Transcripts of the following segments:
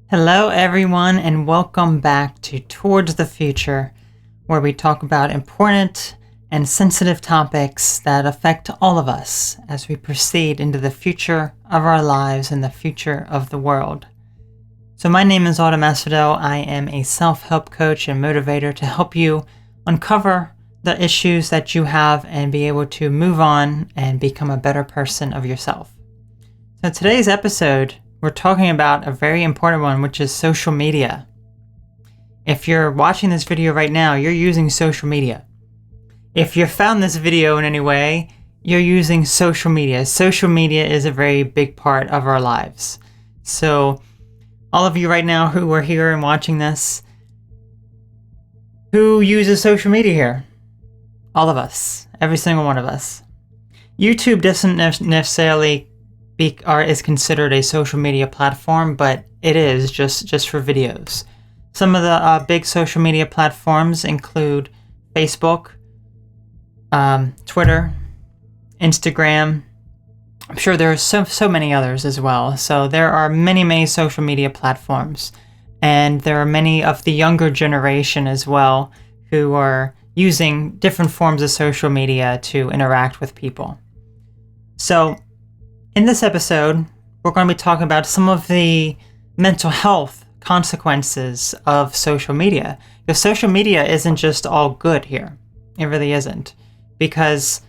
Hello, everyone, and welcome back to Towards the Future, where we talk about important and sensitive topics that affect all of us as we proceed into the future of our lives and the future of the world. So my name is Autumn Acido. I am a self-help coach and motivator to help you uncover the issues that you have and be able to move on and become a better person of yourself. So today's episode, we're talking about a very important one, which is social media. If you're watching this video right now, you're using social media. If you found this video in any way, you're using social media. Social media is a very big part of our lives. So all of you right now who are here and watching this, who uses social media here? All of us. Every single one of us. YouTube doesn't necessarily is considered a social media platform, but it is just for videos. Some of the big social media platforms include Facebook, Twitter, Instagram. I'm sure there are so many others as well. So there are many social media platforms, and there are many of the younger generation as well who are using different forms of social media to interact with people. So in this episode, we're going to be talking about some of the mental health consequences of social media. Because social media isn't just all good here. It really isn't. Because,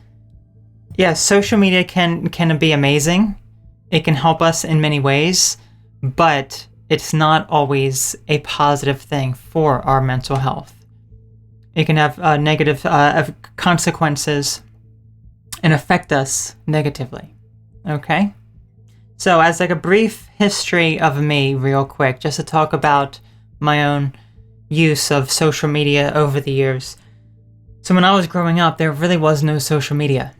yes, social media can be amazing. It can help us in many ways, but it's not always a positive thing for our mental health. It can have negative consequences and affect us negatively. Okay, so as like a brief history of me real quick, just to talk about my own use of social media over the years. So when I was growing up, there really was no social media.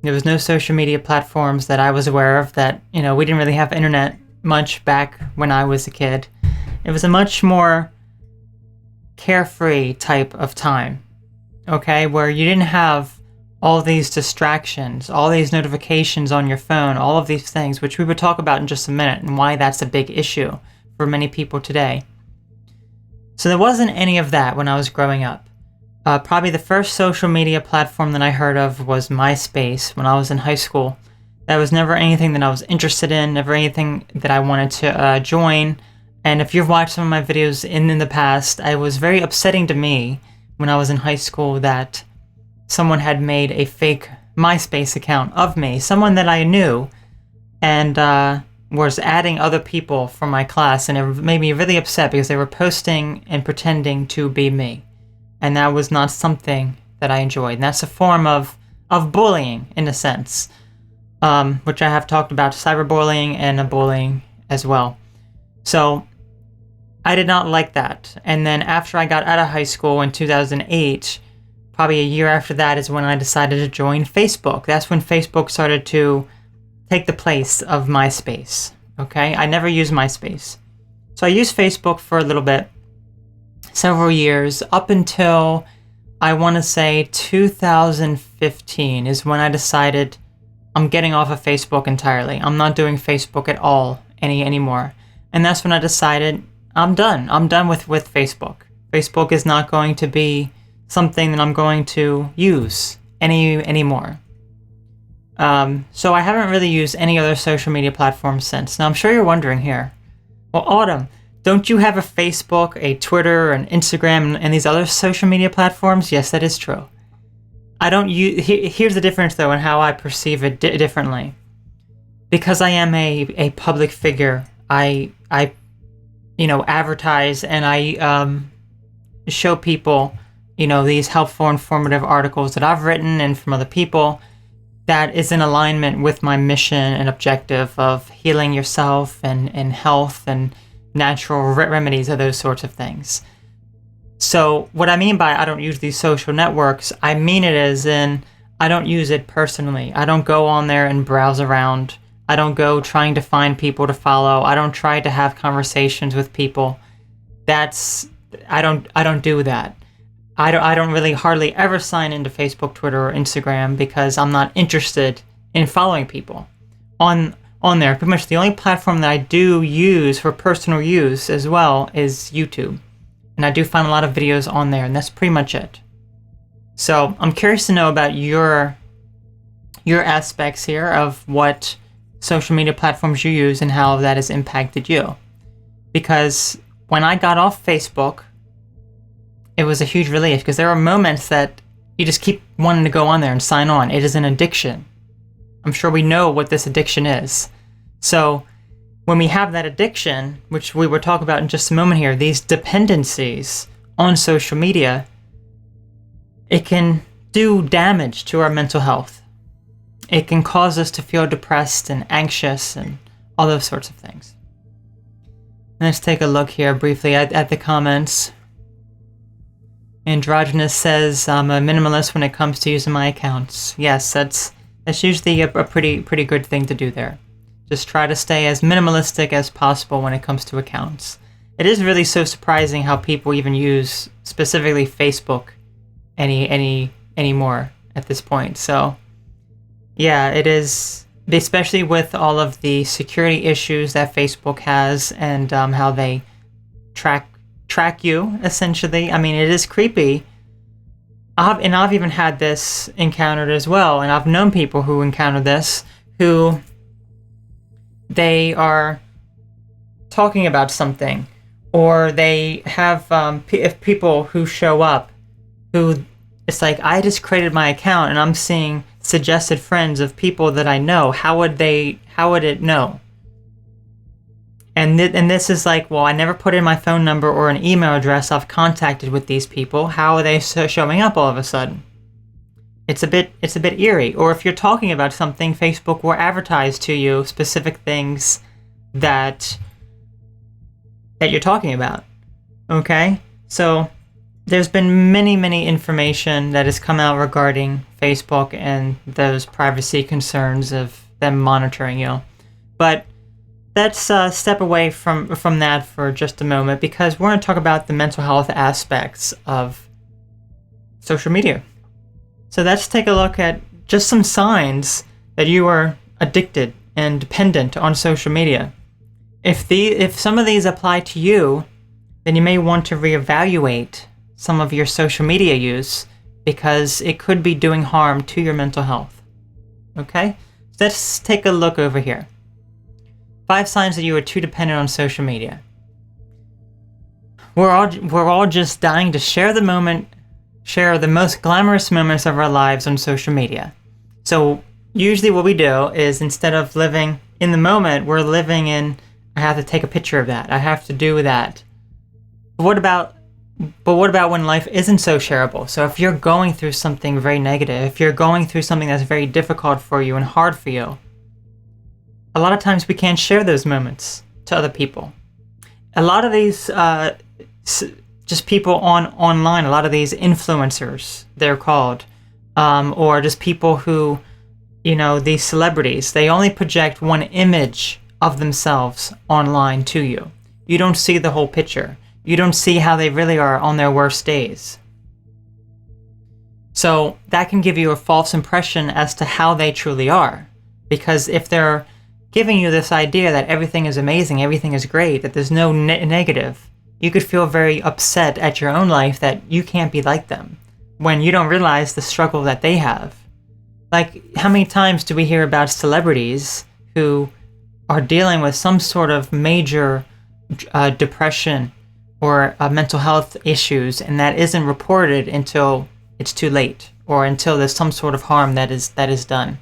There was no social media platforms that I was aware of that, we didn't really have internet much back when I was a kid. It was a much more carefree type of time, okay, where you didn't have all these distractions, all these notifications on your phone, all of these things, which we would talk about in just a minute and why that's a big issue for many people today. So there wasn't any of that when I was growing up. Probably the first social media platform that I heard of was MySpace when I was in high school. That was never anything that I was interested in, never anything that I wanted to join. And if you've watched some of my videos in the past, it was very upsetting to me when I was in high school that someone had made a fake MySpace account of me, someone that I knew, and was adding other people from my class, and it made me really upset because they were posting and pretending to be me, and that was not something that I enjoyed. And that's a form of bullying, in a sense, which I have talked about, cyberbullying and bullying as well. So I did not like that. And then after I got out of high school in 2008, probably a year after that is when I decided to join Facebook. That's when Facebook started to take the place of MySpace. Okay, I never used MySpace. So I used Facebook for a little bit, several years, up until I want to say 2015 is when I decided I'm getting off of Facebook entirely. I'm not doing Facebook at all anymore. And that's when I decided I'm done. I'm done with Facebook. Facebook is not going to be something that I'm going to use anymore. So I haven't really used any other social media platforms since. Now I'm sure you're wondering here, well, Autumn, don't you have a Facebook, a Twitter, an Instagram, and these other social media platforms? Yes, that is true. I don't use. Here's the difference though, in how I perceive it differently. Because I am a public figure, I advertise and I show people these helpful, informative articles that I've written and from other people that is in alignment with my mission and objective of healing yourself and health and natural remedies of those sorts of things. So what I mean by I don't use these social networks, I mean it as in I don't use it personally. I don't go on there and browse around. I don't go trying to find people to follow. I don't try to have conversations with people. I don't do that. I don't really hardly ever sign into Facebook, Twitter, or Instagram because I'm not interested in following people. On on there. Pretty much the only platform that I do use for personal use as well is YouTube. And I do find a lot of videos on there, and that's pretty much it. So I'm curious to know about your aspects here of what social media platforms you use and how that has impacted you. Because when I got off Facebook, it was a huge relief, because there are moments that you just keep wanting to go on there and sign on. It is an addiction. I'm sure we know what this addiction is. So when we have that addiction, which we will talk about in just a moment here, these dependencies on social media, it can do damage to our mental health. It can cause us to feel depressed and anxious and all those sorts of things. Let's take a look here briefly at the comments. Androgynous says, I'm a minimalist when it comes to using my accounts. Yes, that's usually a pretty good thing to do there. Just try to stay as minimalistic as possible when it comes to accounts. It is really so surprising how people even use specifically Facebook anymore at this point. So yeah, it is, especially with all of the security issues that Facebook has and how they track you, essentially. I mean, it is creepy. I've even had this encountered as well, and I've known people who encounter this, who they are talking about something, or they have people who show up who, it's like, I just created my account and I'm seeing suggested friends of people that I know. How would it know? And this is like, well, I never put in my phone number or an email address. I've contacted with these people. How are they showing up all of a sudden? It's a bit eerie. Or if you're talking about something, Facebook will advertise to you specific things that you're talking about. Okay? So there's been many information that has come out regarding Facebook and those privacy concerns of them monitoring you. But let's step away from that for just a moment, because we're going to talk about the mental health aspects of social media. So let's take a look at just some signs that you are addicted and dependent on social media. If some of these apply to you, then you may want to reevaluate some of your social media use, because it could be doing harm to your mental health. Okay? So let's take a look over here. 5 signs that you are too dependent on social media. We're all just dying to share the most glamorous moments of our lives on social media. So usually what we do is, instead of living in the moment, we're living in, I have to take a picture of that, I have to do that. But what about when life isn't so shareable? So if you're going through something very negative, if you're going through something that's very difficult for you and hard for you, a lot of times we can't share those moments to other people. A lot of these just people online, a lot of these influencers, they're called, or just people who, these celebrities, they only project one image of themselves online to you. You don't see the whole picture. You don't see how they really are on their worst days. So that can give you a false impression as to how they truly are. Because if they're giving you this idea that everything is amazing, everything is great, that there's no negative, you could feel very upset at your own life that you can't be like them, when you don't realize the struggle that they have. Like, how many times do we hear about celebrities who are dealing with some sort of major depression or mental health issues, and that isn't reported until it's too late, or until there's some sort of harm that is done?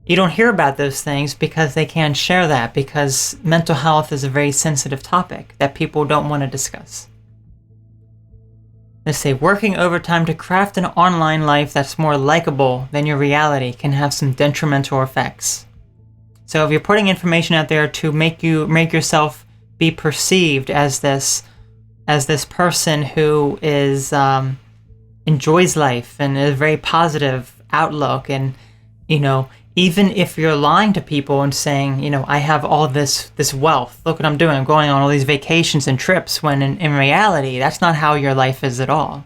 You don't hear about those things because they can't share that, because mental health is a very sensitive topic that people don't want to discuss. Let's say, working overtime to craft an online life that's more likable than your reality can have some detrimental effects. So if you're putting information out there to make yourself be perceived as this person who is enjoys life and a very positive outlook, and even if you're lying to people and saying, I have all this wealth, look what I'm doing, I'm going on all these vacations and trips, when in reality, that's not how your life is at all.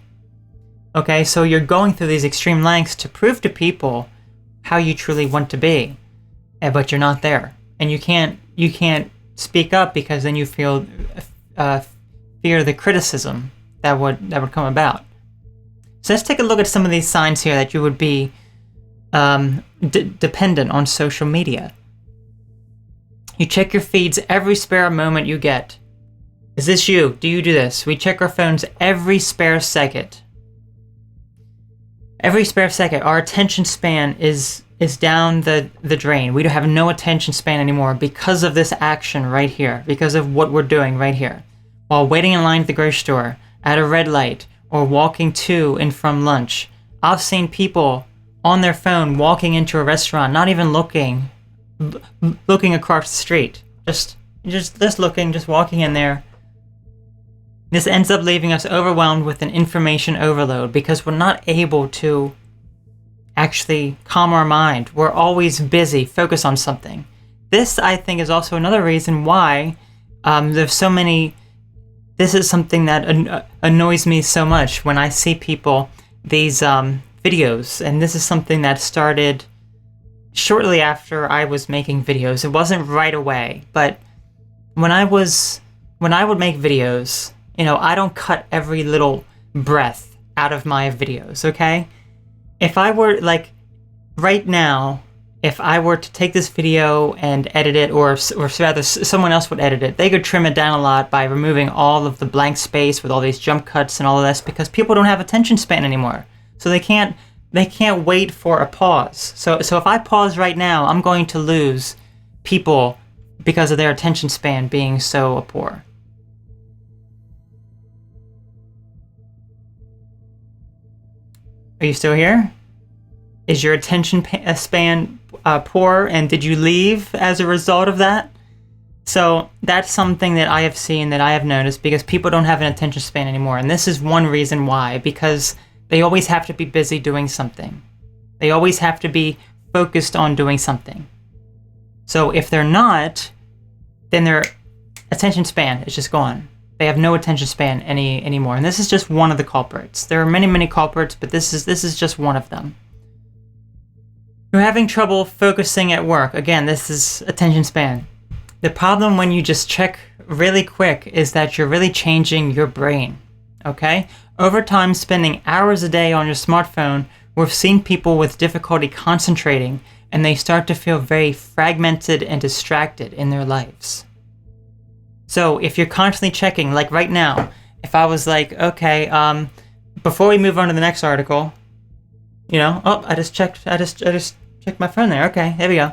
Okay, so you're going through these extreme lengths to prove to people how you truly want to be, but you're not there. and you can't speak up because then you feel fear the criticism that would come about. So let's take a look at some of these signs here that you would be dependent on social media. You check your feeds every spare moment you get. Is this you? Do you do this? We check our phones every spare second. Every spare second. Our attention span is down the drain. We don't have no attention span anymore because of this action right here, because of what we're doing right here. While waiting in line at the grocery store, at a red light, or walking to and from lunch. I've seen people on their phone walking into a restaurant, not even looking across the street. Just looking, just walking in there. This ends up leaving us overwhelmed with an information overload because we're not able to actually calm our mind. We're always busy, focus on something. This, I think, is also another reason why there's so many. This is something that annoys me so much when I see people, these videos, and this is something that started shortly after I was making videos. It wasn't right away, but when I would make videos, I don't cut every little breath out of my videos, okay? If I were, right now, if I were to take this video and edit it, or rather someone else would edit it, they could trim it down a lot by removing all of the blank space with all these jump cuts and all of this, because people don't have attention span anymore. So they can't wait for a pause. So if I pause right now, I'm going to lose people because of their attention span being so poor. Are you still here? Is your attention span poor, and did you leave as a result of that? So that's something that I have seen, that I have noticed, because people don't have an attention span anymore. And this is one reason why, because they always have to be busy doing something. They always have to be focused on doing something. So if they're not, then their attention span is just gone. They have no attention span anymore. And this is just one of the culprits. There are many, many culprits, but this is just one of them. You're having trouble focusing at work. Again, this is attention span. The problem when you just check really quick is that you're really changing your brain, okay? Over time, spending hours a day on your smartphone, we've seen people with difficulty concentrating, and they start to feel very fragmented and distracted in their lives. So if you're constantly checking, like right now, if I was like, okay, before we move on to the next article, I just checked my phone there. Okay, there we go.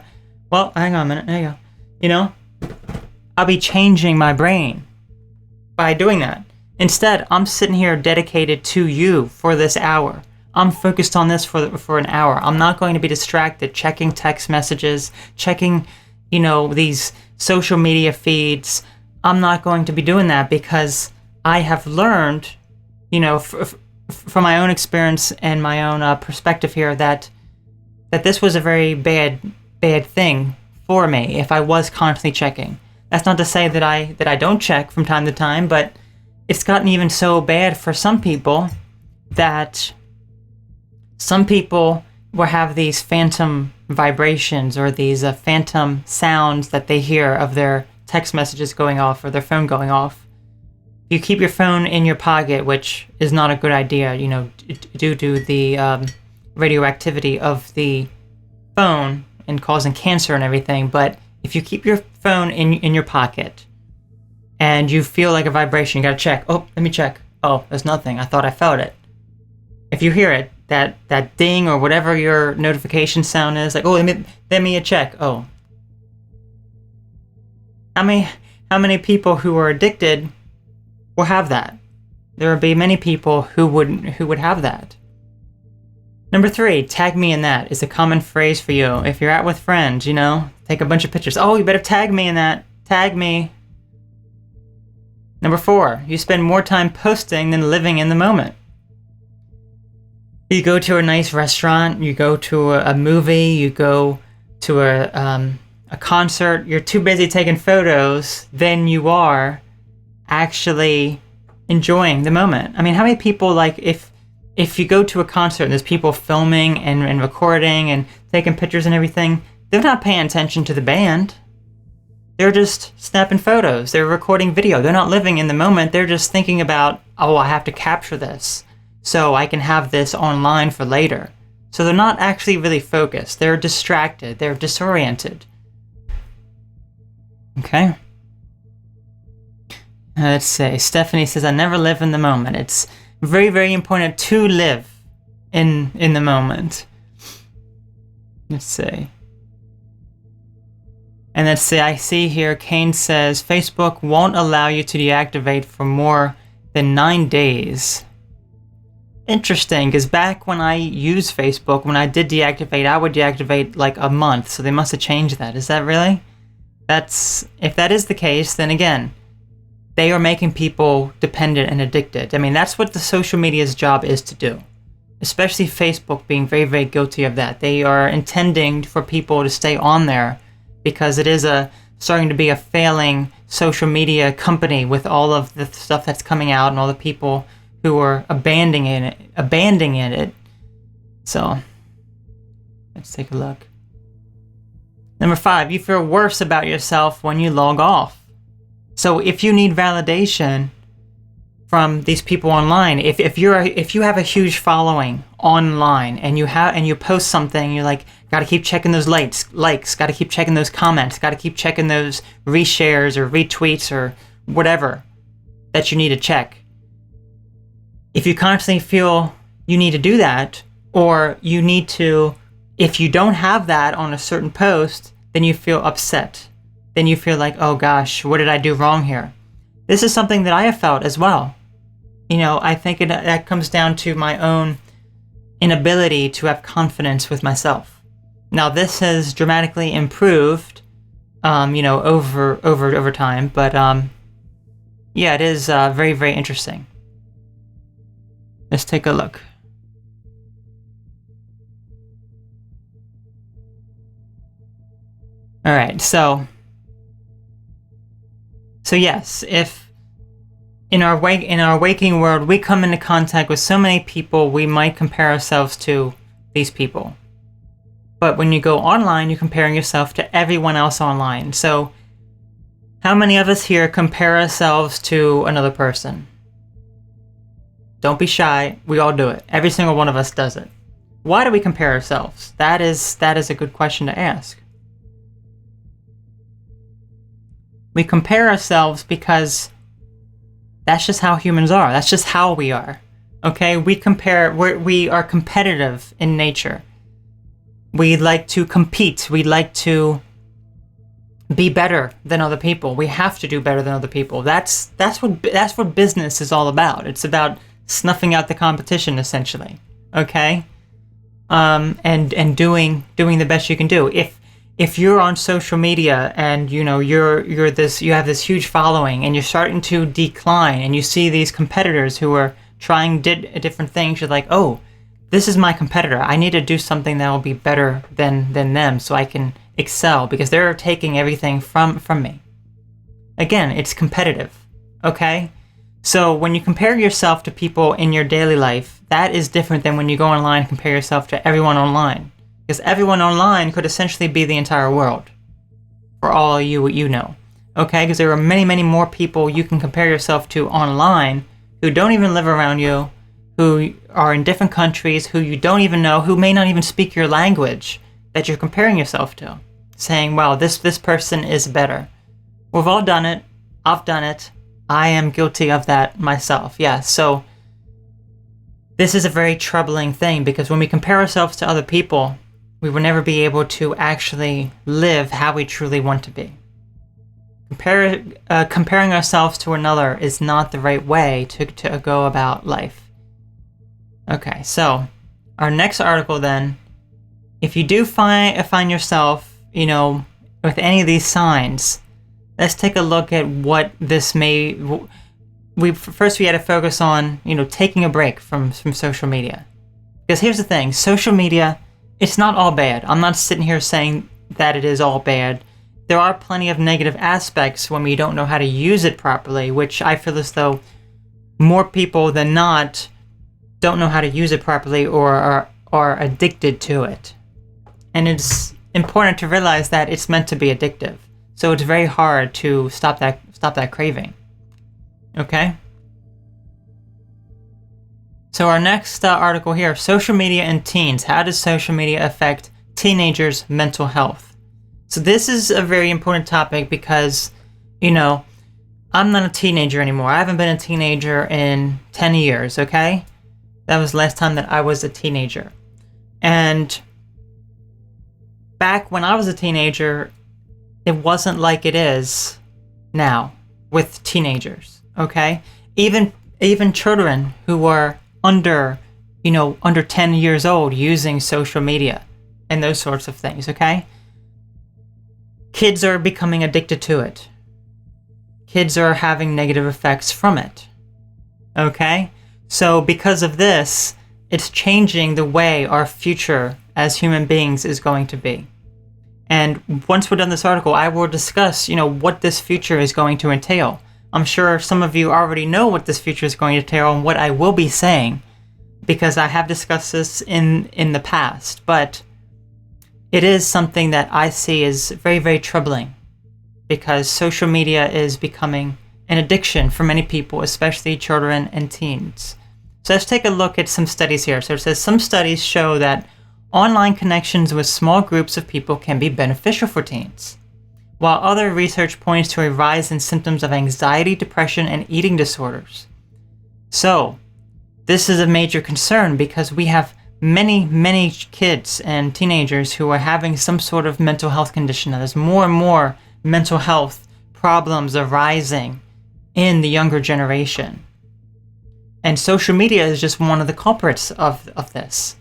Well, hang on a minute. There you go. I'll be changing my brain by doing that. Instead, I'm sitting here dedicated to you for this hour. I'm focused on this for an hour. I'm not going to be distracted checking text messages, checking, these social media feeds. I'm not going to be doing that because I have learned, from my own experience and my own perspective here, that this was a very bad thing for me if I was constantly checking. That's not to say that I don't check from time to time, but it's gotten even so bad for some people that some people will have these phantom vibrations or these phantom sounds that they hear of their text messages going off or their phone going off. You keep your phone in your pocket, which is not a good idea, due to the radioactivity of the phone and causing cancer and everything. But if you keep your phone in your pocket and you feel like a vibration, you gotta check. Oh, let me check. Oh, there's nothing. I thought I felt it. If you hear it, that ding or whatever your notification sound is, like, oh, let me check. Oh, how many people who are addicted will have that? There would be many people who would have that. Number 3, tag me in that is a common phrase for you. If you're out with friends, take a bunch of pictures. Oh, you better tag me in that. Tag me. Number 4, you spend more time posting than living in the moment. You go to a nice restaurant, you go to a movie, you go to a concert, you're too busy taking photos than you are actually enjoying the moment. I mean, how many people, if you go to a concert and there's people filming and recording and taking pictures and everything, they're not paying attention to the band. They're just snapping photos. They're recording video. They're not living in the moment. They're just thinking about, oh, I have to capture this so I can have this online for later. So they're not actually really focused. They're distracted. They're disoriented. Okay. Let's see. Stephanie says, I never live in the moment. It's very, very important to live in the moment. Let's see. And let's see, I see here, Kane says, Facebook won't allow you to deactivate for more than 9 days. Interesting, because back when I used Facebook, when I did deactivate, I would deactivate like a month, so they must have changed that. Is that really? If that is the case, then again, they are making people dependent and addicted. I mean, that's what the social media's job is to do. Especially Facebook being very, very guilty of that. They are intending for people to stay on there because it is starting to be a failing social media company with all of the stuff that's coming out and all the people who are abandoning it. So, let's take a look. Number 5, you feel worse about yourself when you log off. So if you need validation from these people online, if you have a huge following online and you post something, you're like, gotta keep checking those likes, gotta keep checking those comments, gotta keep checking those reshares or retweets or whatever that you need to check. If you constantly feel you need to do that, or you need to, if you don't have that on a certain post, then you feel upset. Then you feel like, oh gosh, what did I do wrong here? This is something that I have felt as well. You know, I think that comes down to my own inability to have confidence with myself. Now, this has dramatically improved, over time, but yeah, it is very, very interesting. Let's take a look. All right, so yes, if in our waking world we come into contact with so many people, we might compare ourselves to these people. But when you go online, you're comparing yourself to everyone else online. So how many of us here compare ourselves to another person? Don't be shy. We all do it. Every single one of us does it. Why do we compare ourselves? That is a good question to ask. We compare ourselves because that's just how humans are. That's just how we are. Okay? We are competitive in nature. We like to compete. We like to be better than other people. We have to do better than other people. That's what business is all about. It's about snuffing out the competition, essentially. Okay? And doing the best you can do. If you're on social media and you have this huge following and you're starting to decline and you see these competitors who are trying different things, you're like, oh, this is my competitor. I need to do something that will be better than them so I can excel because they're taking everything from me. Again, it's competitive, okay? So when you compare yourself to people in your daily life, that is different than when you go online and compare yourself to everyone online. Because everyone online could essentially be the entire world, for all you know. Okay, because there are many, many more people you can compare yourself to online who don't even live around you, who are in different countries, who you don't even know, who may not even speak your language that you're comparing yourself to. Saying, wow, this person is better. We've all done it. I've done it. I am guilty of that myself. Yeah, so this is a very troubling thing because when we compare ourselves to other people, we will never be able to actually live how we truly want to be. Comparing ourselves to another is not the right way to go about life. Okay, so our next article then, if you do find yourself, with any of these signs, let's take a look at what this may. We had to focus on, taking a break from social media, because here's the thing: social media, it's not all bad. I'm not sitting here saying that it is all bad. There are plenty of negative aspects when we don't know how to use it properly, which I feel as though more people than not don't know how to use it properly or are addicted to it. And it's important to realize that it's meant to be addictive. So it's very hard to stop that craving. Okay? So our next article here, social media and teens. How does social media affect teenagers' mental health? So this is a very important topic because, I'm not a teenager anymore. I haven't been a teenager in 10 years, okay? That was the last time that I was a teenager. And back when I was a teenager, it wasn't like it is now with teenagers, okay? Even children who were under 10 years old using social media and those sorts of things, okay? Kids are becoming addicted to it. Kids are having negative effects from it, okay? So because of this, it's changing the way our future as human beings is going to be. And once we're done this article, I will discuss, what this future is going to entail. I'm sure some of you already know what this future is going to entail and what I will be saying, because I have discussed this in the past. But it is something that I see as very, very troubling, because social media is becoming an addiction for many people, especially children and teens. So let's take a look at some studies here. So it says some studies show that online connections with small groups of people can be beneficial for teens, while other research points to a rise in symptoms of anxiety, depression, and eating disorders. So this is a major concern because we have many, many kids and teenagers who are having some sort of mental health condition. Now, there's more and more mental health problems arising in the younger generation. And social media is just one of the culprits of this.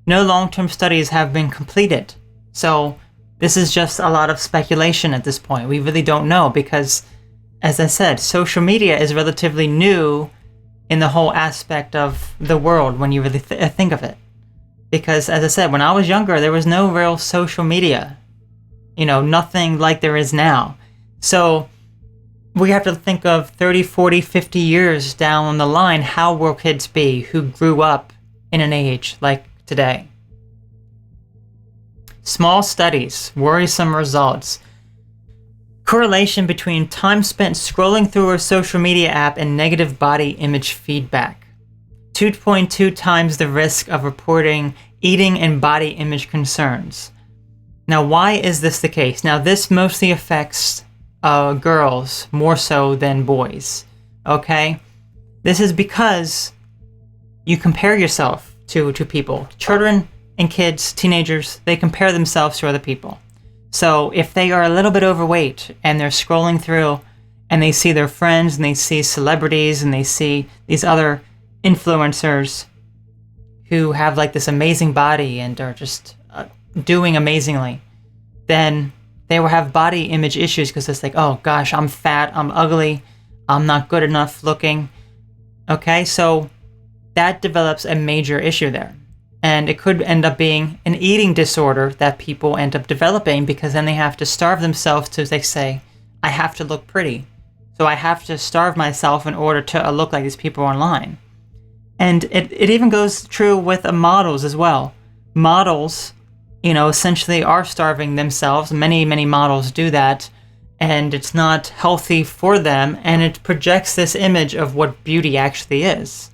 No long-term studies have been completed. So this is just a lot of speculation at this point. We really don't know because, as I said, social media is relatively new in the whole aspect of the world when you really think of it. Because, as I said, when I was younger, there was no real social media. Nothing like there is now. So we have to think of 30, 40, 50 years down the line, how will kids be who grew up in an age like today? Small studies, worrisome results. Correlation between time spent scrolling through a social media app and negative body image feedback. 2.2 times the risk of reporting eating and body image concerns. Now, why is this the case? Now, this mostly affects girls more so than boys, okay? This is because you compare yourself to people. Children and kids, teenagers, they compare themselves to other people. So if they are a little bit overweight and they're scrolling through and they see their friends and they see celebrities and they see these other influencers who have like this amazing body and are just doing amazingly, then they will have body image issues because it's like, oh gosh, I'm fat, I'm ugly, I'm not good enough looking. Okay, so that develops a major issue there. And it could end up being an eating disorder that people end up developing because then they have to starve themselves to, they say, I have to look pretty. So I have to starve myself in order to look like these people online. And it even goes true with models as well. Models, essentially are starving themselves. Many, many models do that. And it's not healthy for them. And it projects this image of what beauty actually is.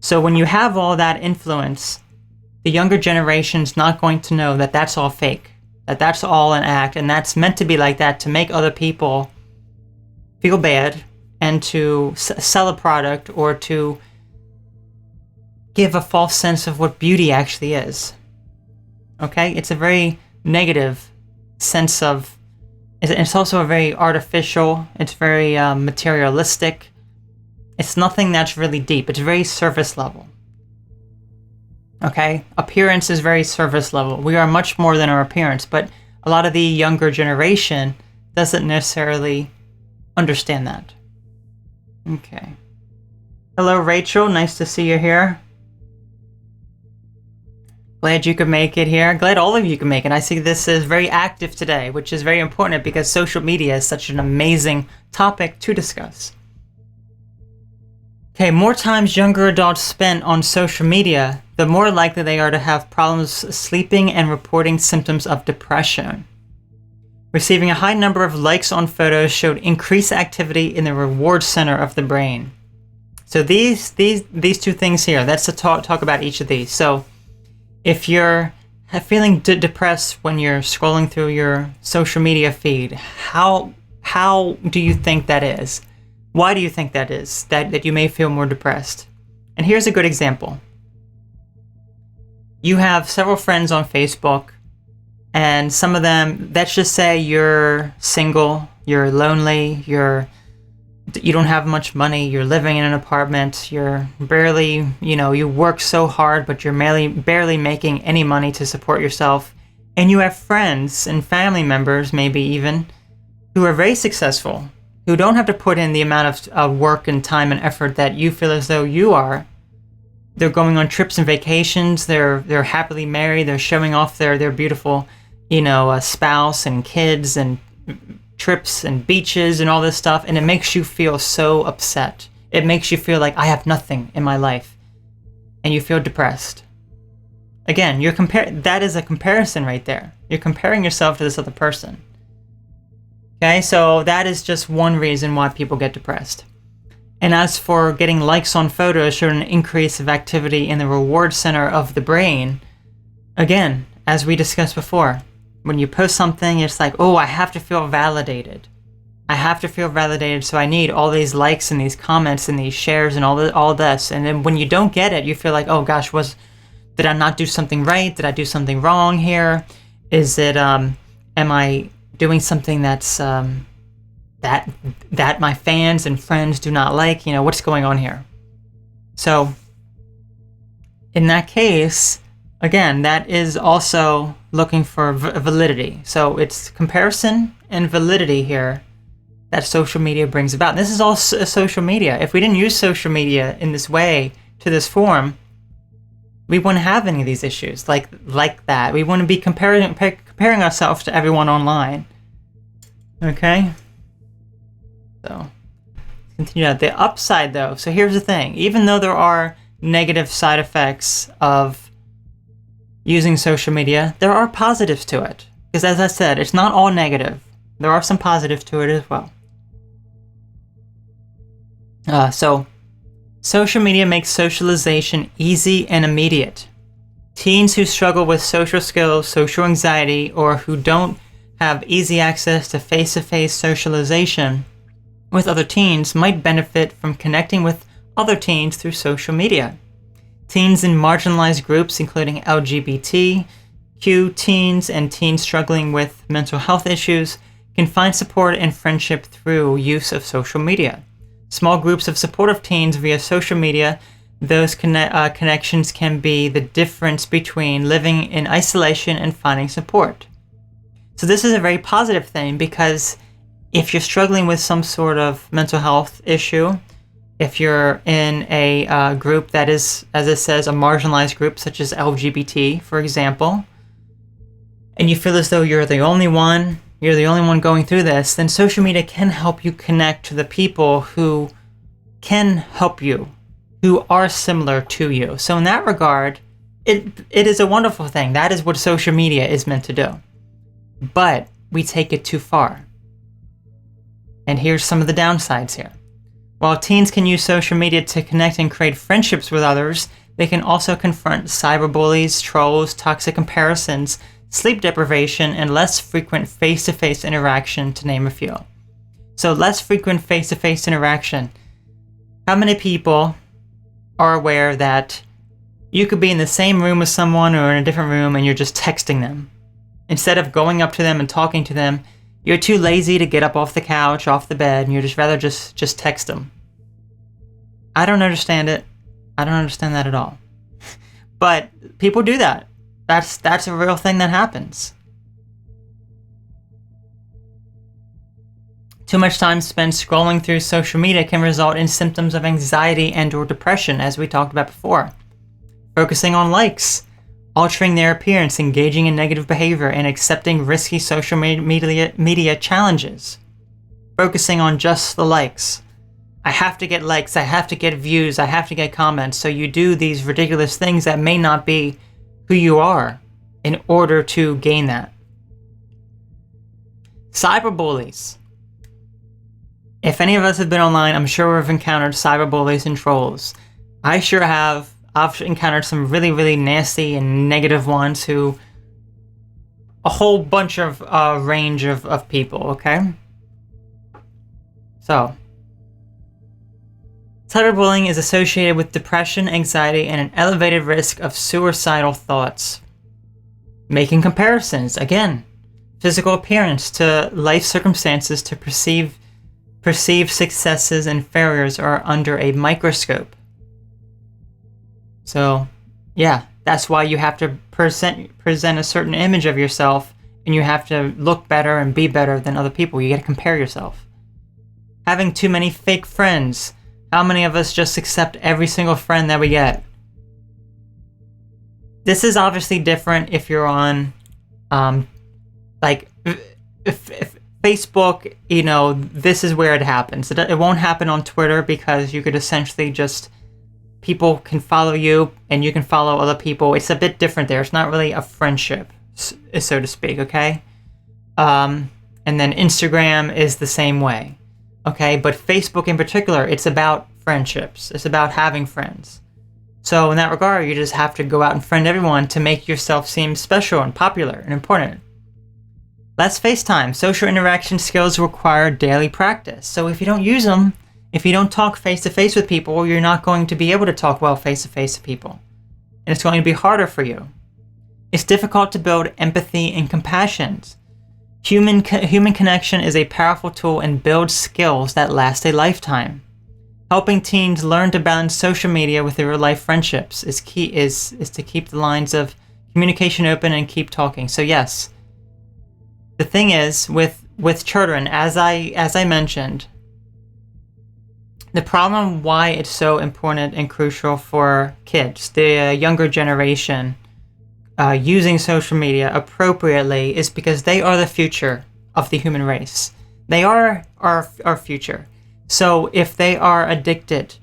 So when you have all that influence, the younger generation's not going to know that that's all fake, that that's all an act, and that's meant to be like that to make other people feel bad and to sell a product or to give a false sense of what beauty actually is. Okay? It's a very negative sense of, it's also a very artificial, it's very materialistic. It's nothing that's really deep. It's very surface level. Okay? Appearance is very surface level. We are much more than our appearance, but a lot of the younger generation doesn't necessarily understand that. Okay. Hello, Rachel. Nice to see you here. Glad you could make it here. Glad all of you can make it. I see this is very active today, which is very important because social media is such an amazing topic to discuss. Okay, more times younger adults spend on social media, the more likely they are to have problems sleeping and reporting symptoms of depression. Receiving a high number of likes on photos showed increased activity in the reward center of the brain. So these two things here, let's talk about each of these. So if you're feeling depressed when you're scrolling through your social media feed, how do you think that is? Why do you think that is, that you may feel more depressed? And here's a good example. You have several friends on Facebook, and some of them, let's just say you're single, you're lonely, you don't have much money, you're living in an apartment, you're barely, you work so hard, but you're barely making any money to support yourself. And you have friends and family members, maybe even, who are very successful, who don't have to put in the amount of work and time and effort that you feel as though you are. They're going on trips and vacations, they're happily married, they're showing off their beautiful, spouse and kids and trips and beaches and all this stuff, and it makes you feel so upset. It makes you feel like I have nothing in my life, and you feel depressed. Again, that is a comparison right there. You're comparing yourself to this other person. Okay, so that is just one reason why people get depressed. And as for getting likes on photos showing an increase of activity in the reward center of the brain, again, as we discussed before, when you post something, it's like, oh, I have to feel validated. I have to feel validated, so I need all these likes and these comments and these shares and all this. And then when you don't get it, you feel like, oh gosh, did I not do something right? Did I do something wrong here? Is it, am I doing something that's, that my fans and friends do not like? What's going on here? So in that case, again, that is also looking for validity. So it's comparison and validity here that social media brings about. And this is all social media. If we didn't use social media in this way, to this form, we wouldn't have any of these issues like that. We wouldn't be comparing ourselves to everyone online. Okay? So, continue on. The upside, though. So here's the thing. Even though there are negative side effects of using social media, there are positives to it. Because as I said, it's not all negative. There are some positives to it as well. So, social media makes socialization easy and immediate. Teens who struggle with social skills, social anxiety, or who don't have easy access to face-to-face socialization with other teens might benefit from connecting with other teens through social media. Teens in marginalized groups, including LGBTQ teens and teens struggling with mental health issues, can find support and friendship through use of social media. Small groups of supportive teens via social media, those connections can be the difference between living in isolation and finding support. So this is a very positive thing, because if you're struggling with some sort of mental health issue, if you're in a group that is, as it says, a marginalized group such as LGBT, for example, and you feel as though you're the only one going through this, then social media can help you connect to the people who can help you, who are similar to you. So in that regard, it is a wonderful thing. That is what social media is meant to do. But we take it too far. And here's some of the downsides here. While teens can use social media to connect and create friendships with others, they can also confront cyberbullies, trolls, toxic comparisons, sleep deprivation, and less frequent face-to-face interaction, to name a few. So less frequent face-to-face interaction. How many people are aware that you could be in the same room with someone or in a different room and you're just texting them? Instead of going up to them and talking to them, you're too lazy to get up off the couch, off the bed, and you'd just rather just text them. I don't understand it. I don't understand that at all. But people do that. That's a real thing that happens. Too much time spent scrolling through social media can result in symptoms of anxiety and/or depression, as we talked about before. Focusing on likes, altering their appearance, engaging in negative behavior, and accepting risky social media challenges. Focusing on just the likes. I have to get likes, I have to get views, I have to get comments. So you do these ridiculous things that may not be who you are in order to gain that. Cyberbullies. If any of us have been online, I'm sure we've encountered cyberbullies and trolls. I sure have. I've encountered some really, really nasty and negative ones who... a whole bunch of range of people, okay? So, cyberbullying is associated with depression, anxiety, and an elevated risk of suicidal thoughts. Making comparisons, again, physical appearance to life circumstances to perceive successes and failures are under a microscope. So, yeah, that's why you have to present a certain image of yourself, and you have to look better and be better than other people. You got to compare yourself. Having too many fake friends. How many of us just accept every single friend that we get? This is obviously different if you're on, if Facebook, you know, this is where it happens. It won't happen on Twitter because you could essentially just... people can follow you and you can follow other people. It's a bit different there. It's not really a friendship, so to speak, okay? And then Instagram is the same way, okay? But Facebook in particular, it's about friendships. It's about having friends. So in that regard, you just have to go out and friend everyone to make yourself seem special and popular and important. Less FaceTime. Social interaction skills require daily practice. So if you don't use them, if you don't talk face-to-face with people, you're not going to be able to talk well face-to-face with people. And it's going to be harder for you. It's difficult to build empathy and compassion. Human connection is a powerful tool and builds skills that last a lifetime. Helping teens learn to balance social media with their real-life friendships is to keep the lines of communication open and keep talking. So yes, the thing is with children, as I mentioned, the problem why it's so important and crucial for kids, the younger generation, using social media appropriately is because they are the future of the human race. They are our future. So if they are addicted,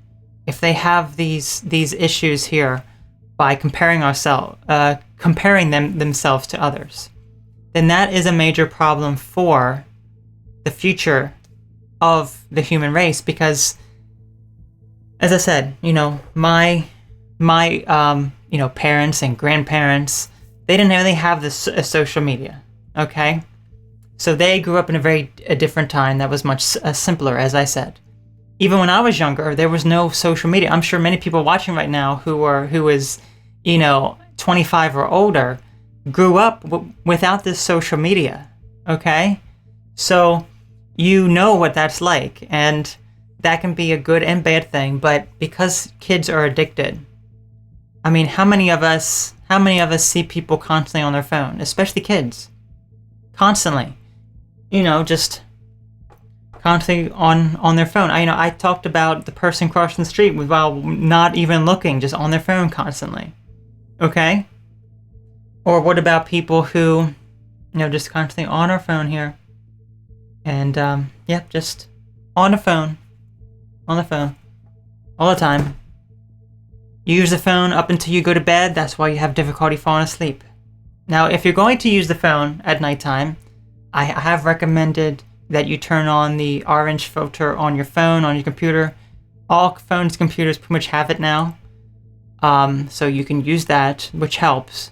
if they have these issues here by comparing themselves to others, then that is a major problem for the future of the human race. Because, as I said, you know, my parents and grandparents, they didn't really have this social media, okay? So they grew up in a different time that was much simpler, as I said. Even when I was younger, there was no social media. I'm sure many people watching right now who is 25 or older grew up without this social media, okay? So you know what that's like, and that can be a good and bad thing. But because kids are addicted, I mean, how many of us see people constantly on their phone, especially kids, constantly, just constantly on their phone. I talked about the person crossing the street while not even looking, just on their phone constantly. Okay? Or what about people who, just constantly on our phone here, and just on the phone, all the time. You use the phone up until you go to bed. That's why you have difficulty falling asleep. Now, if you're going to use the phone at nighttime, I have recommended that you turn on the orange filter on your phone, on your computer. All phones, computers pretty much have it now. So you can use that, which helps.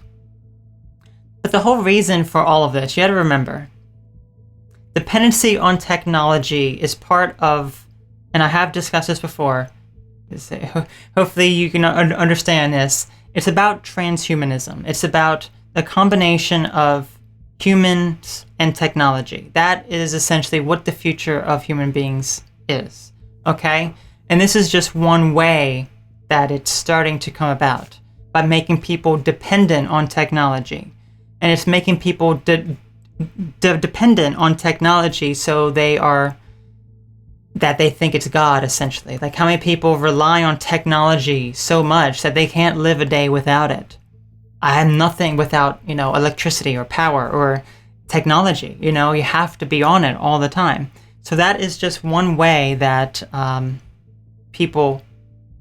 But the whole reason for all of this, you gotta remember, dependency on technology is part of, and I have discussed this before, hopefully you can understand this, it's about transhumanism. It's about the combination of humans and technology. That is essentially what the future of human beings is, okay? And this is just one way that it's starting to come about, by making people dependent on technology. And it's making people dependent on technology so that they think it's God, essentially. Like, how many people rely on technology so much that they can't live a day without it? I am nothing without, electricity or power or technology. You have to be on it all the time. So that is just one way that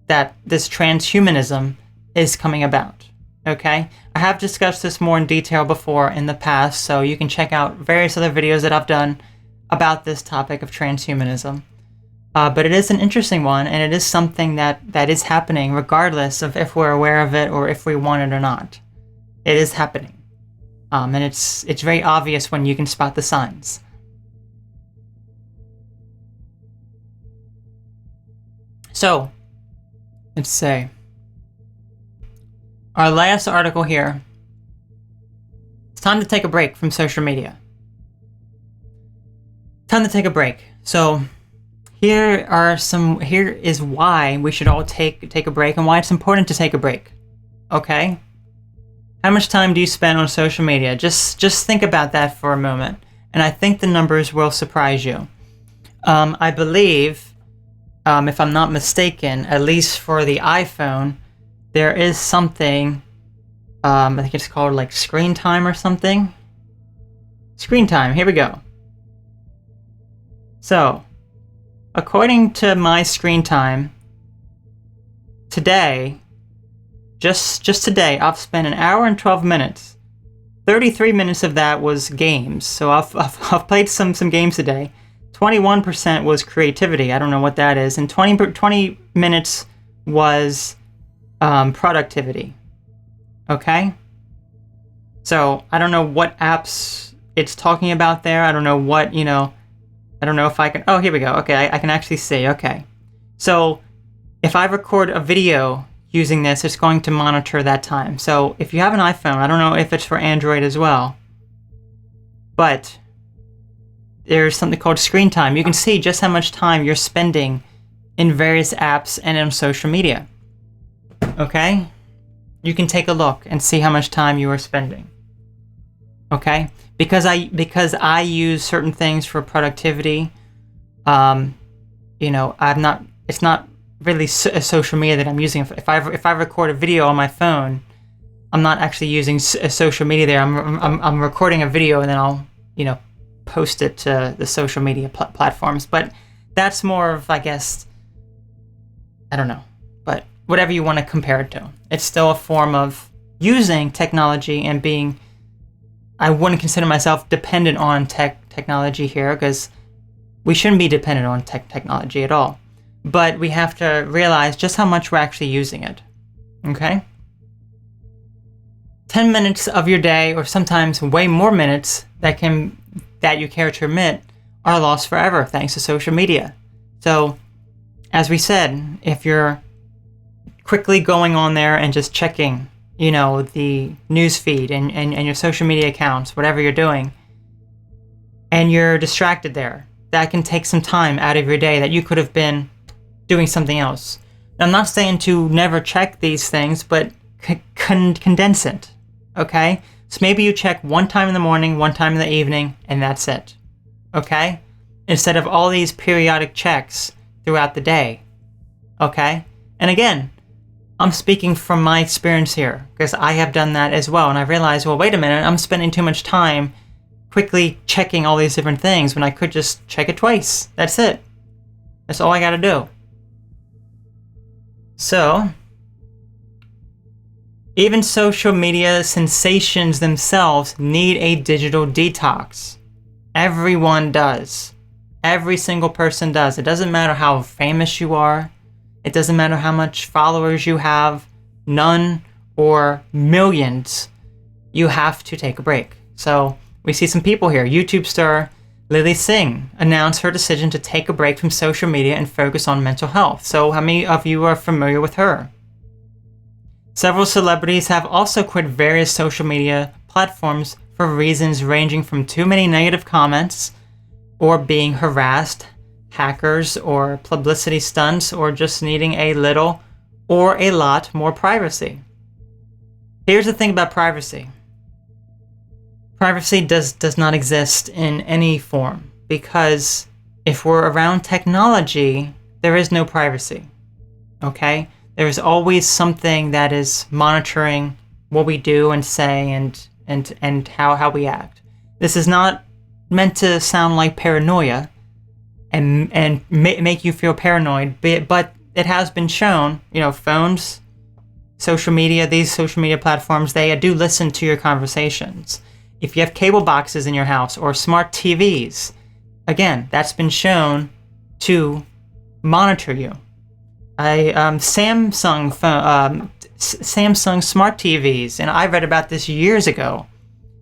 that this transhumanism is coming about. Okay? I have discussed this more in detail before in the past, so you can check out various other videos that I've done about this topic of transhumanism. But it is an interesting one, and it is something that is happening regardless of if we're aware of it or if we want it or not. It is happening. And it's very obvious when you can spot the signs. So, let's say our last article here. It's time to take a break from social media. Time to take a break. So, here is why we should all take a break and why it's important to take a break. Okay? How much time do you spend on social media? Just think about that for a moment, and I think the numbers will surprise you. I believe, if I'm not mistaken, at least for the iPhone, there is something, I think it's called like screen time or something. Screen time, here we go. So, according to my screen time, today, just today, I've spent 1 hour and 12 minutes. 33 minutes of that was games, so I've played some games today. 21% was creativity, I don't know what that is, and 20 minutes was productivity. Okay? So, I don't know what apps it's talking about there. I don't know what, I don't know if I can... Oh, here we go. Okay, I can actually see. Okay. So, if I record a video using this, it's going to monitor that time. So, if you have an iPhone, I don't know if it's for Android as well, but there's something called screen time. You can see just how much time you're spending in various apps and on social media. Okay? You can take a look and see how much time you are spending. Okay? Because I use certain things for productivity, it's not really social media that I'm using. If I record a video on my phone, I'm not actually using social media there. I'm recording a video and then I'll post it to the social media platforms. But that's more of, I guess, I don't know, but whatever you want to compare it to, it's still a form of using technology and being. I wouldn't consider myself dependent on technology here, because we shouldn't be dependent on technology at all. But we have to realize just how much we're actually using it. Okay? 10 minutes of your day, or sometimes way more minutes that you care to admit, are lost forever thanks to social media. So, as we said, if you're quickly going on there and just checking the news feed and your social media accounts, whatever you're doing, and you're distracted there, that can take some time out of your day that you could have been doing something else. Now, I'm not saying to never check these things, but condense it, okay? So maybe you check one time in the morning, one time in the evening, and that's it, okay? Instead of all these periodic checks throughout the day, okay? And again, I'm speaking from my experience here, because I have done that as well, and I realized, well, wait a minute, I'm spending too much time quickly checking all these different things when I could just check it twice. That's it. That's all I gotta do. So, even social media sensations themselves need a digital detox. Everyone does. Every single person does. It doesn't matter how famous you are. It doesn't matter how much followers you have, none or millions. You have to take a break. So we see some people here. YouTube star Lily Singh announced her decision to take a break from social media and focus on mental health. So how many of you are familiar with her? Several celebrities have also quit various social media platforms for reasons ranging from too many negative comments, or being harassed, hackers, or publicity stunts, or just needing a little or a lot more privacy. Here's the thing about privacy. Privacy does not exist in any form, because if we're around technology, there is no privacy. Okay? There is always something that is monitoring what we do and say and how we act. This is not meant to sound like paranoia and make you feel paranoid, but it has been shown, phones these social media platforms, they do listen to your conversations. If you have cable boxes in your house or smart TVs, again, that's been shown to monitor you. Samsung smart TVs, and I read about this years ago,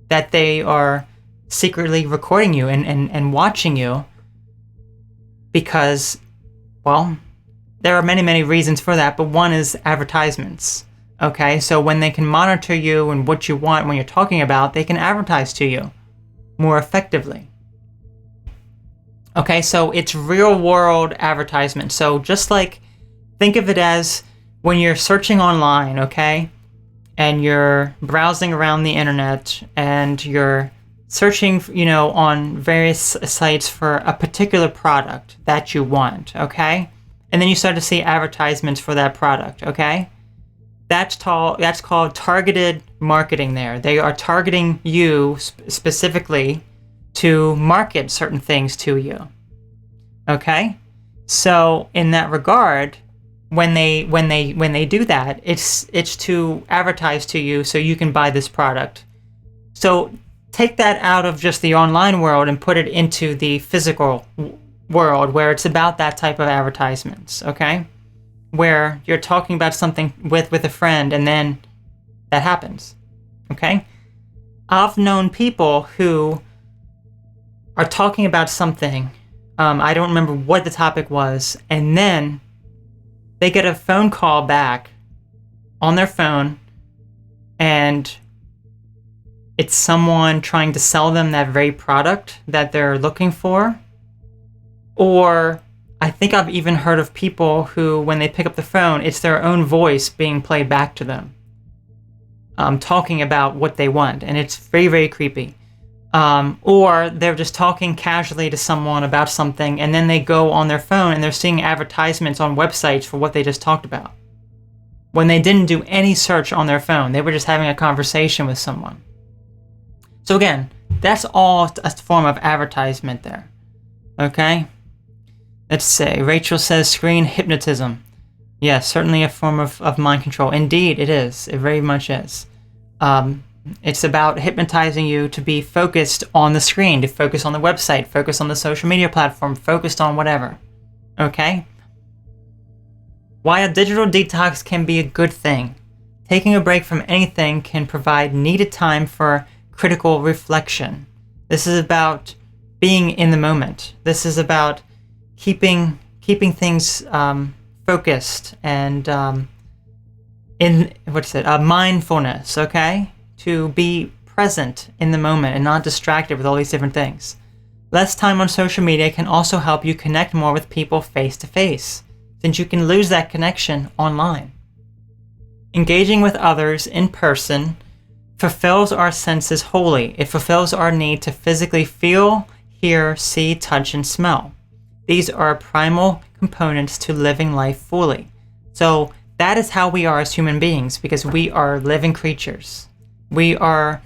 that they are secretly recording you and watching you because, well, there are many, many reasons for that, but one is advertisements. Okay, so when they can monitor you and what you want when you're talking about, they can advertise to you more effectively. Okay, so it's real world advertisement. So just like, think of it as when you're searching online, okay, and you're browsing around the internet and you're searching, on various sites for a particular product that you want, okay? And then you start to see advertisements for that product, okay? That's called targeted marketing there. They are targeting you specifically to market certain things to you. Okay? So in that regard, when they do that, it's to advertise to you so you can buy this product. So take that out of just the online world and put it into the physical world where it's about that type of advertisements, okay? Where you're talking about something with a friend and then that happens, okay? I've known people who are talking about something, I don't remember what the topic was, and then they get a phone call back on their phone and it's someone trying to sell them that very product that they're looking for. Or I think I've even heard of people who, when they pick up the phone, it's their own voice being played back to them, talking about what they want, and it's very, very creepy. Or they're just talking casually to someone about something, and then they go on their phone and they're seeing advertisements on websites for what they just talked about, when they didn't do any search on their phone. They were just having a conversation with someone. So again, that's all a form of advertisement there, okay? Let's say, Rachel says screen hypnotism. Yes, certainly a form of mind control. Indeed, it is. It very much is. It's about hypnotizing you to be focused on the screen, to focus on the website, focus on the social media platform, focused on whatever. Okay? Why a digital detox can be a good thing. Taking a break from anything can provide needed time for critical reflection. This is about being in the moment. This is about keeping things focused and mindfulness, okay? To be present in the moment and not distracted with all these different things. Less time on social media can also help you connect more with people face to face, since you can lose that connection online. Engaging with others in person fulfills our senses wholly. It fulfills our need to physically feel, hear, see, touch, and smell. These are primal components to living life fully. So that is how we are as human beings, because we are living creatures. We are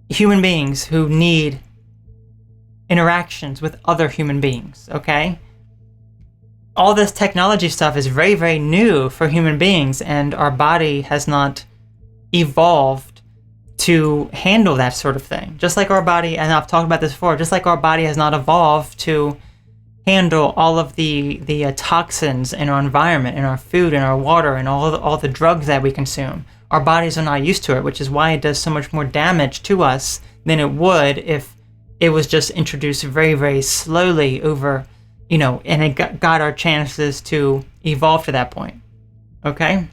human beings who need interactions with other human beings, okay? All this technology stuff is very, very new for human beings, and our body has not evolved to handle that sort of thing. Just like our body, and I've talked about this before, just like our body has not evolved to handle all of the toxins in our environment, in our food, in our water, and all the drugs that we consume. Our bodies are not used to it, which is why it does so much more damage to us than it would if it was just introduced very, very slowly over, and it got our chances to evolve to that point. Okay?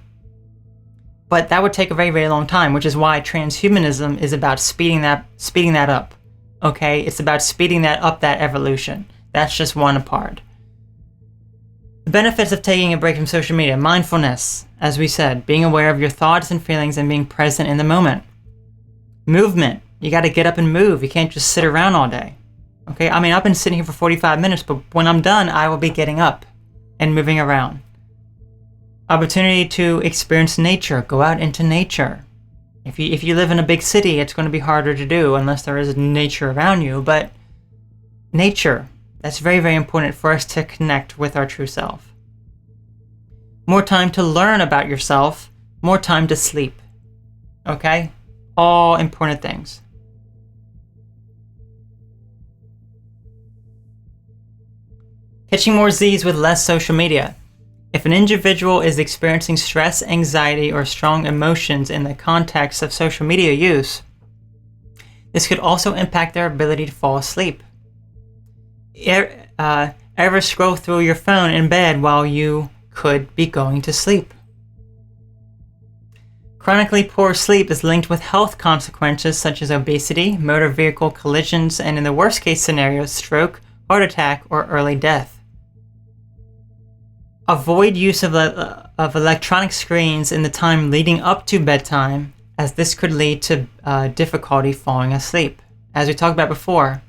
But that would take a very, very long time, which is why transhumanism is about speeding that up. Okay? It's about speeding that up, that evolution. That's just one part. The benefits of taking a break from social media. Mindfulness, as we said, being aware of your thoughts and feelings and being present in the moment. Movement. You got to get up and move. You can't just sit around all day. Okay? I mean, I've been sitting here for 45 minutes, but when I'm done, I will be getting up and moving around. Opportunity to experience nature. Go out into nature. If you live in a big city, it's going to be harder to do unless there is nature around you, but nature. That's very, very important for us to connect with our true self. More time to learn about yourself more time to sleep. Okay? All important things. Catching more Z's with less social media. If an individual is experiencing stress, anxiety, or strong emotions in the context of social media use, this could also impact their ability to fall asleep. Ever scroll through your phone in bed while you could be going to sleep? Chronically poor sleep is linked with health consequences such as obesity, motor vehicle collisions, and in the worst case scenario, stroke, heart attack, or early death. Avoid use of electronic screens in the time leading up to bedtime, as this could lead to difficulty falling asleep. As we talked about before,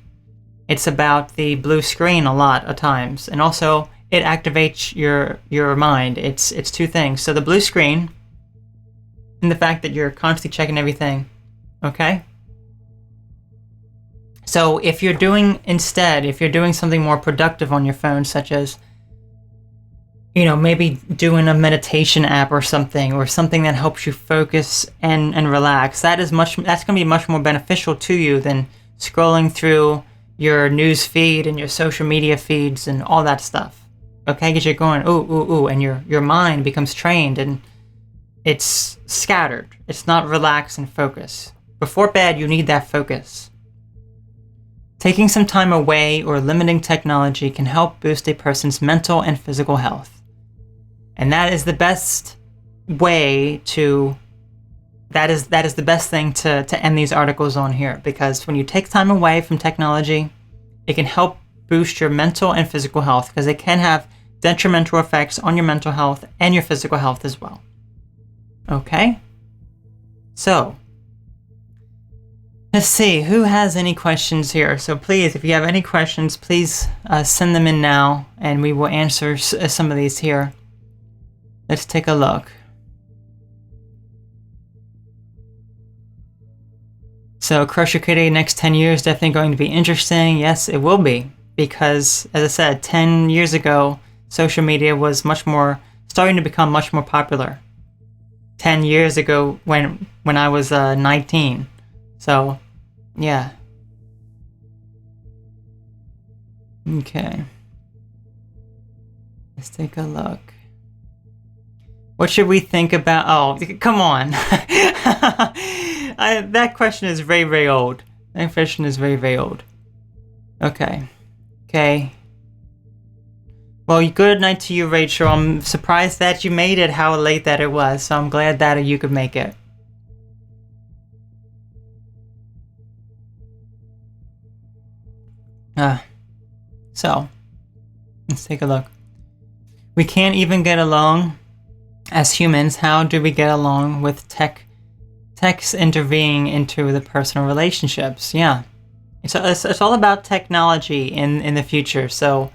it's about the blue screen a lot of times, and also it activates your mind. It's two things. So the blue screen and the fact that you're constantly checking everything. Okay? So if you're doing something more productive on your phone, such as maybe doing a meditation app or something that helps you focus and relax, that's going to be much more beneficial to you than scrolling through your news feed and your social media feeds and all that stuff. Okay, because you're going ooh, and your mind becomes trained and it's scattered. It's not relaxed and focused. Before bed, you need that focus. Taking some time away or limiting technology can help boost a person's mental and physical health. And that is the best way that is the best thing to end these articles on here, because when you take time away from technology, it can help boost your mental and physical health, because it can have detrimental effects on your mental health and your physical health as well. Okay? So, let's see, who has any questions here? So please, if you have any questions, please send them in now, and we will answer some of these here. Let's take a look. So Crush Your Kitty, next 10 years definitely going to be interesting. Yes, it will be, because as I said, 10 years ago, social media was starting to become much more popular. 10 years ago when I was 19. So, yeah. Okay. Let's take a look. What should we think about? Oh, come on. That question is very, very old. That question is very, very old. Okay. Well, good night to you, Rachel. I'm surprised that you made it, how late that it was. So I'm glad that you could make it. So, let's take a look. We can't even get along as humans. How do we get along with tech's intervening into the personal relationships? Yeah. It's all about technology in the future. So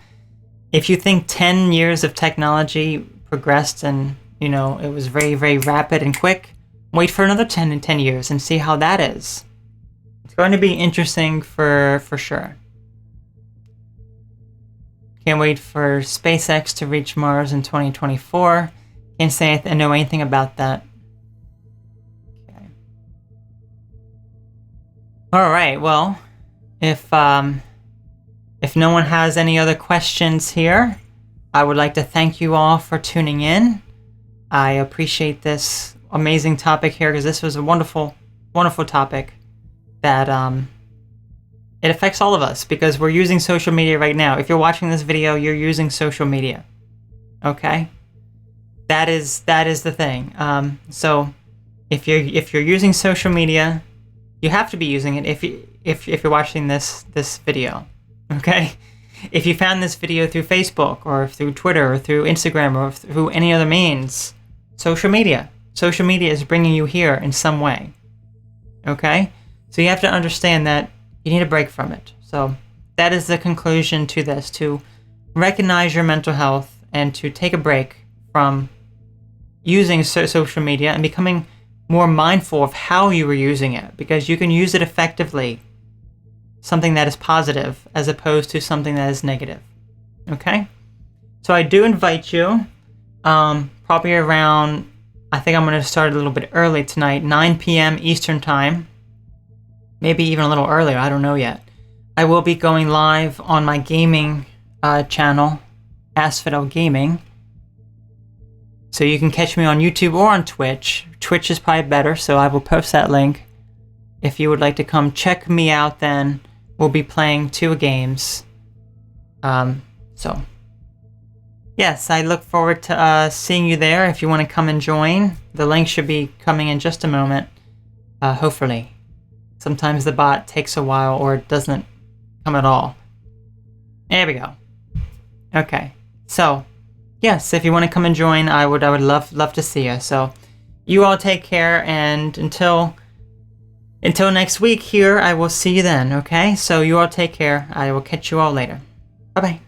if you think 10 years of technology progressed and, it was very, very rapid and quick, wait for another 10 years and see how that is. It's going to be interesting for sure. Can't wait for SpaceX to reach Mars in 2024. Can't say I know anything about that. Okay. All right. Well, if no one has any other questions here, I would like to thank you all for tuning in. I appreciate this amazing topic here, because this was a wonderful, wonderful topic that it affects all of us, because we're using social media right now. If you're watching this video, you're using social media. Okay? That is the thing. So if you're using social media, you have to be using it if you're watching this video. Okay? If you found this video through Facebook or through Twitter or through Instagram or through any other means, social media is bringing you here in some way. Okay? So you have to understand that you need a break from it. So that is the conclusion to this, to recognize your mental health and to take a break from using social media and becoming more mindful of how you were using it, because you can use it effectively, something that is positive as opposed to something that is negative. Okay? So I do invite you, probably around, I think I'm going to start a little bit early tonight, 9 p.m. Eastern Time. Maybe even a little earlier, I don't know yet. I will be going live on my gaming channel, Asphodel Gaming. So you can catch me on YouTube or on Twitch. Twitch is probably better, so I will post that link. If you would like to come check me out, then we'll be playing 2 games. So, yes, I look forward to seeing you there if you want to come and join. The link should be coming in just a moment, hopefully. Sometimes the bot takes a while or it doesn't come at all. There we go. Okay, so, yes, if you want to come and join, I would love to see you. So, you all take care, and until next week here, I will see you then, okay? So you all take care. I will catch you all later. Bye-bye.